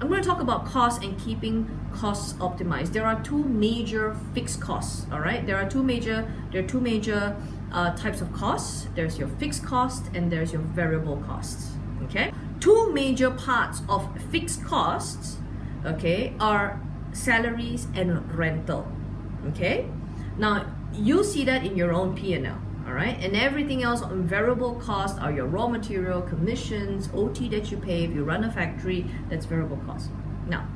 I'm going to talk about cost and keeping costs optimized. There are two major fixed costs, all right? There are two major types of costs. There's your fixed cost and there's your variable costs, okay? Two major parts of fixed costs, okay, are salaries and rental, okay? Now, you'll see that in your own P&L. All right, and everything else on variable cost are your raw material, commissions, OT that you pay. If you run a factory, that's variable cost. Now,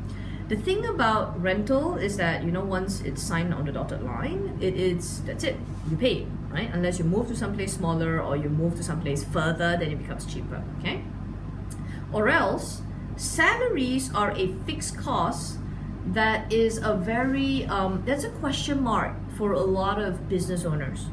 the thing about rental is that, you know, once it's signed on the dotted line, that's it. You pay, right? Unless you move to someplace smaller or you move to someplace further, then it becomes cheaper, okay? Or else, salaries are a fixed cost that is a very, that's a question mark for a lot of business owners.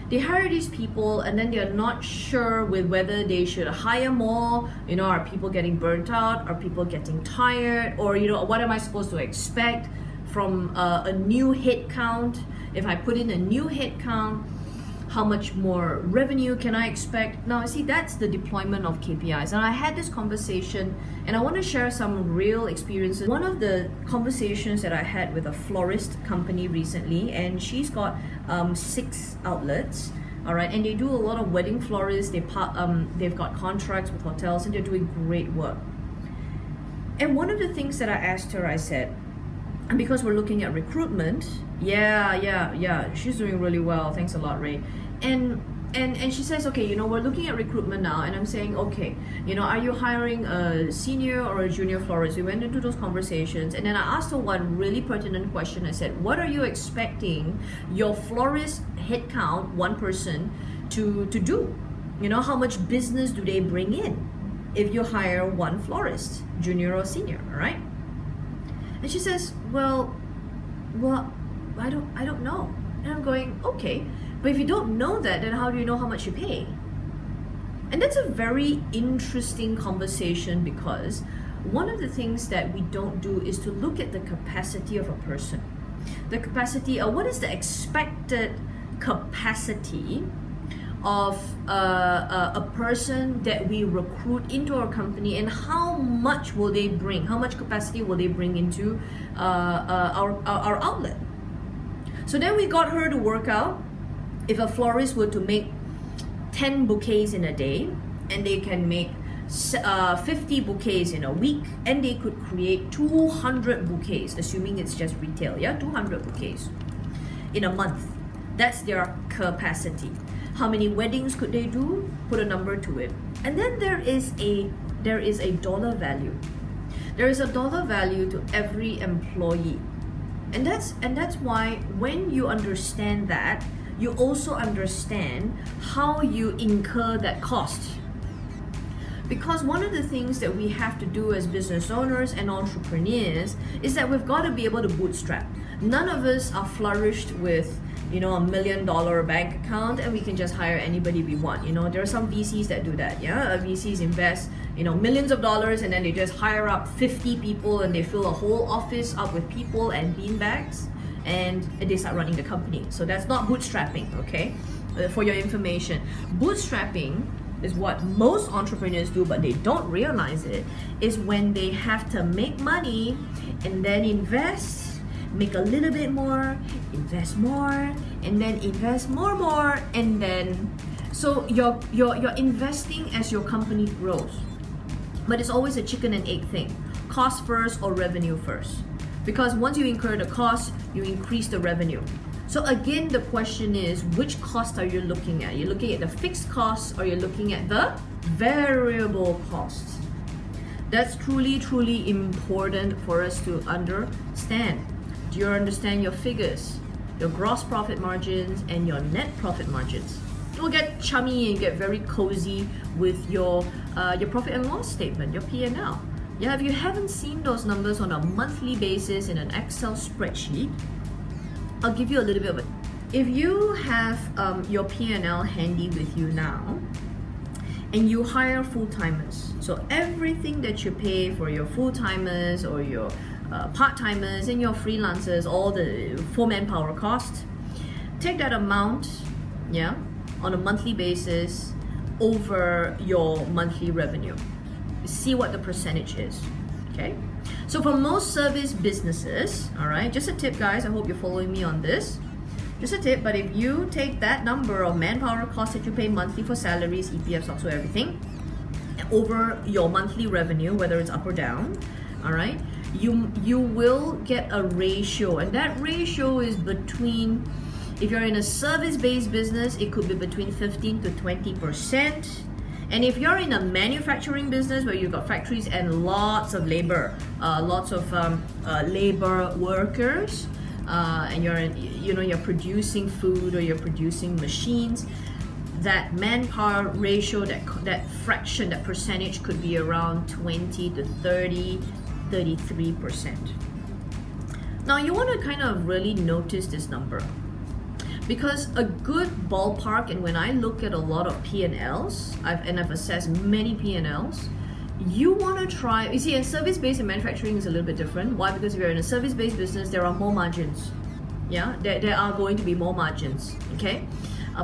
They hire these people and then they're not sure with whether they should hire more. You know, are people getting burnt out? Are people getting tired? Or, you know, what am I supposed to expect from a new head count? If I put in a new head count, how much more revenue can I expect? Now, see, that's the deployment of KPIs. And I had this conversation and I want to share some real experiences. One of the conversations that I had with a florist company recently, and she's got 6 outlets, all right, and they do a lot of wedding florists. They've got contracts with hotels and they're doing great work. And one of the things that I asked her, I said, and because we're looking at recruitment, yeah, she's doing really well. Thanks a lot, Ray. And she says, okay, you know, we're looking at recruitment now, and I'm saying, okay, you know, are you hiring a senior or a junior florist? We went into those conversations, and then I asked her one really pertinent question. I said, what are you expecting your florist headcount, one person, to do? You know, how much business do they bring in if you hire one florist, junior or senior, all right? And she says, well, I don't know. And I'm going, okay, but if you don't know that, then how do you know how much you pay? And that's a very interesting conversation, because one of the things that we don't do is to look at the capacity of a person. The capacity, or what is the expected capacity of a person that we recruit into our company, and how much will they bring, how much capacity will they bring into our outlet. So then we got her to work out if a florist were to make 10 bouquets in a day, and they can make 50 bouquets in a week, and they could create 200 bouquets, assuming it's just retail, 200 bouquets in a month. That's their capacity. How many weddings could they do? Put a number to it. And then there is a dollar value. There is a dollar value to every employee. And that's why when you understand that, you also understand how you incur that cost. Because one of the things that we have to do as business owners and entrepreneurs is that we've got to be able to bootstrap. None of us are flourished with, you know, $1 million bank account and we can just hire anybody we want. You know, there are some VCs that do that. VCs invest, you know, millions of dollars, and then they just hire up 50 people and they fill a whole office up with people and beanbags, and they start running the company. So that's not bootstrapping, okay? For your information, bootstrapping is what most entrepreneurs do, but they don't realize it, is when they have to make money and then invest, make a little bit more, invest more, and then invest more, and then so you're investing as your company grows. But it's always a chicken and egg thing. Cost first or revenue first. Because once you incur the cost, you increase the revenue. So again, the question is, which cost are you looking at? You're looking at the fixed costs, or you're looking at the variable costs? That's truly important for us to understand. Do you understand your figures, your gross profit margins and your net profit margins? We'll get chummy and get very cozy with your profit and loss statement, your P&L. Yeah, if you haven't seen those numbers on a monthly basis in an Excel spreadsheet, I'll give you a little bit of it. If you have your P&L handy with you now, and you hire full-timers, so everything that you pay for your full-timers or your part-timers and your freelancers, all the full manpower cost, take that amount, on a monthly basis over your monthly revenue. See what the percentage is. Okay, so for most service businesses, all right, just a tip, guys, I hope you're following me on this. Just a tip, but if you take that number of manpower costs that you pay monthly for salaries, EPF, stocks, or everything, over your monthly revenue, whether it's up or down, all right, you will get a ratio, and that ratio is between, if you're in a service-based business, it could be between 15 to 20%. And if you're in a manufacturing business where you've got factories and lots of labor, labor workers, and you're producing food or you're producing machines, that manpower ratio, that fraction, that percentage could be around 20 to 30, 33%. Now you want to kind of really notice this number, because a good ballpark, and when I look at a lot of P&Ls, I've assessed many P&Ls, you want to try, you see, in service-based and manufacturing is a little bit different. Why? Because if you're in a service-based business, there are more margins. Yeah, there are going to be more margins, okay?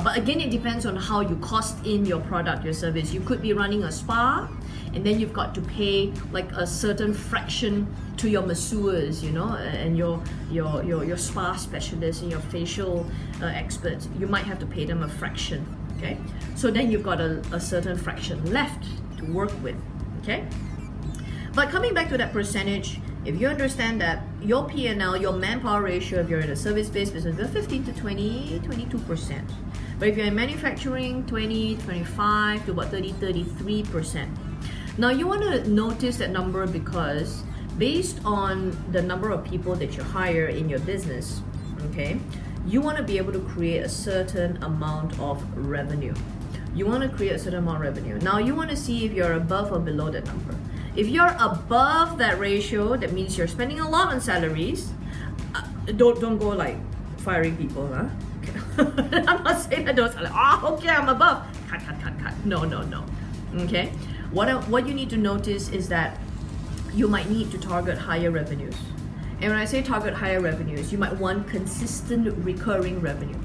But again, it depends on how you cost in your product, your service. You could be running a spa, and then you've got to pay like a certain fraction to your masseurs, and your spa specialists and your facial experts. You might have to pay them a fraction, okay? So then you've got a certain fraction left to work with, okay? But coming back to that percentage, if you understand that your P&L, your manpower ratio, if you're in a service-based business, is 15 to 20, 22%. But if you're in manufacturing, 20, 25 to about 30, 33%. Now you want to notice that number because based on the number of people that you hire in your business, okay, you want to be able to create a certain amount of revenue. You want to create a certain amount of revenue. Now you want to see if you're above or below that number. If you're above that ratio, that means you're spending a lot on salaries. Don't go like firing people, huh? Okay. I'm not saying that those are like, okay, I'm above. Cut. No. Okay. What you need to notice is that you might need to target higher revenues. And when I say target higher revenues, you might want consistent recurring revenue.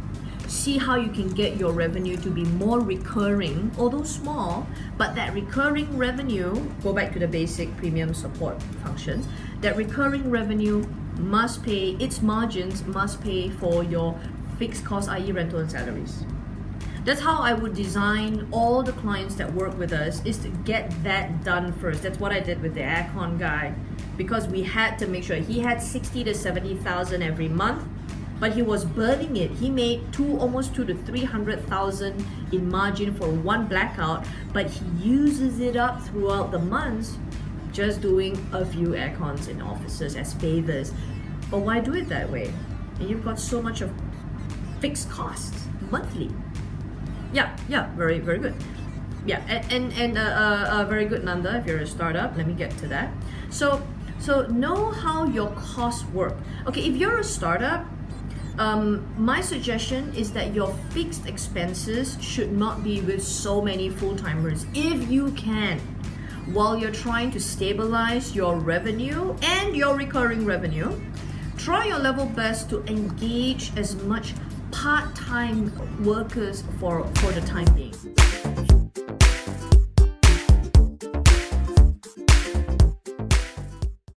See how you can get your revenue to be more recurring, although small, but that recurring revenue, go back to the basic premium support functions, that recurring revenue must pay, its margins must pay for your fixed costs, i.e. rental and salaries. That's how I would design all the clients that work with us, is to get that done first. That's what I did with the aircon guy, because we had to make sure he had 60 to 70,000 every month, but he was burning it. He made almost 2 to 300,000 in margin for one blackout, but he uses it up throughout the months just doing a few aircons in offices as favors. But why do it that way? And you've got so much of fixed costs monthly. Yeah, very good. Yeah, and very good, Nanda, if you're a startup. Let me get to that. So know how your costs work. Okay, if you're a startup, my suggestion is that your fixed expenses should not be with so many full-timers. If you can, while you're trying to stabilize your revenue and your recurring revenue, try your level best to engage as much part-time workers for the time being.